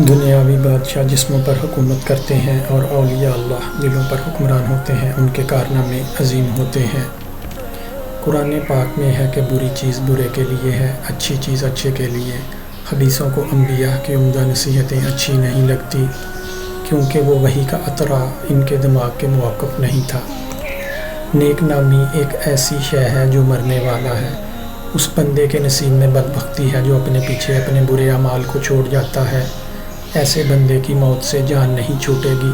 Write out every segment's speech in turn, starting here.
دنیاوی بادشاہ جسموں پر حکومت کرتے ہیں اور اولیاء اللہ دلوں پر حکمران ہوتے ہیں، ان کے کارنامے عظیم ہوتے ہیں۔ قرآن پاک میں ہے کہ بری چیز برے کے لیے ہے، اچھی چیز اچھے کے لیے۔ حدیثوں کو انبیاء کی عمدہ نصیحتیں اچھی نہیں لگتی کیونکہ وہ وحی کا اطراء ان کے دماغ کے موقف نہیں تھا۔ نیک نامی ایک ایسی شے ہے جو مرنے والا ہے۔ اس بندے کے نصیب میں بدبختی ہے جو اپنے پیچھے اپنے برے اعمال کو چھوڑ جاتا ہے۔ ایسے بندے کی موت سے جان نہیں چھوٹے گی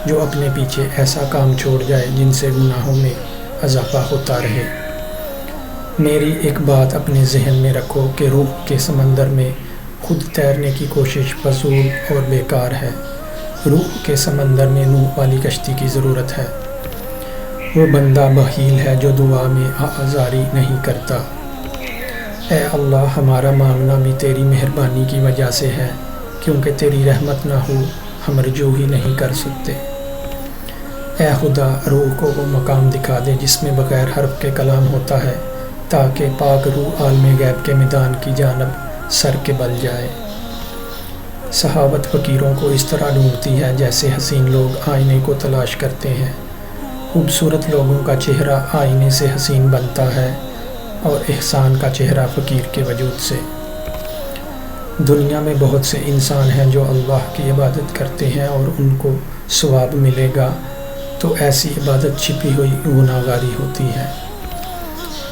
جو اپنے پیچھے ایسا کام چھوڑ جائے جن سے گناہوں میں اضافہ ہوتا رہے۔ میری ایک بات اپنے ذہن میں رکھو کہ روح کے سمندر میں خود تیرنے کی کوشش فضول اور بیکار ہے۔ روح کے سمندر میں نوح والی کشتی کی ضرورت ہے۔ وہ بندہ بخیل ہے جو دعا میں آزاری نہیں کرتا۔ اے اللہ، ہمارا مانگنا بھی تیری مہربانی کی وجہ سے ہے، کیونکہ تیری رحمت نہ ہو ہم رجوع ہی نہیں کر سکتے۔ اے خدا، روح کو وہ مقام دکھا دے جس میں بغیر حرف کے کلام ہوتا ہے تاکہ پاک روح عالم غیب کے میدان کی جانب سر کے بل جائے۔ صحابت فقیروں کو اس طرح ڈھونڈتی ہے جیسے حسین لوگ آئینے کو تلاش کرتے ہیں۔ خوبصورت لوگوں کا چہرہ آئینے سے حسین بنتا ہے اور احسان کا چہرہ فقیر کے وجود سے۔ دنیا میں بہت سے انسان ہیں جو اللہ کی عبادت کرتے ہیں اور ان کو ثواب ملے گا، تو ایسی عبادت چھپی ہوئی گناہگاری ہوتی ہے۔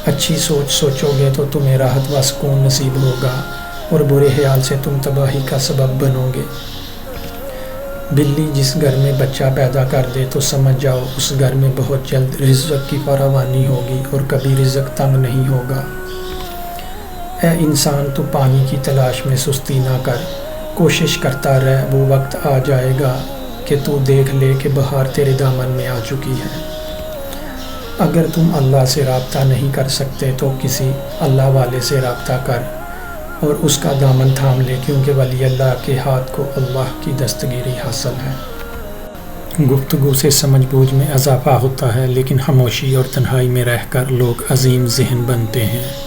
اچھی سوچ سوچو گے تو تمہیں راحت و سکون نصیب ہوگا اور برے خیال سے تم تباہی کا سبب بنو گے۔ بلی جس گھر میں بچہ پیدا کر دے تو سمجھ جاؤ اس گھر میں بہت جلد رزق کی فراوانی ہوگی اور کبھی رزق تنگ نہیں ہوگا۔ اے انسان، تو پانی کی تلاش میں سستی نہ کر، کوشش کرتا رہ، وہ وقت آ جائے گا کہ تو دیکھ لے کہ بہار تیرے دامن میں آ چکی ہے۔ اگر تم اللہ سے رابطہ نہیں کر سکتے تو کسی اللہ والے سے رابطہ کر اور اس کا دامن تھام لے، کیونکہ ولی اللہ کے ہاتھ کو اللہ کی دستگیری حاصل ہے۔ گفتگو سے سمجھ بوجھ میں اضافہ ہوتا ہے، لیکن خاموشی اور تنہائی میں رہ کر لوگ عظیم ذہن بنتے ہیں۔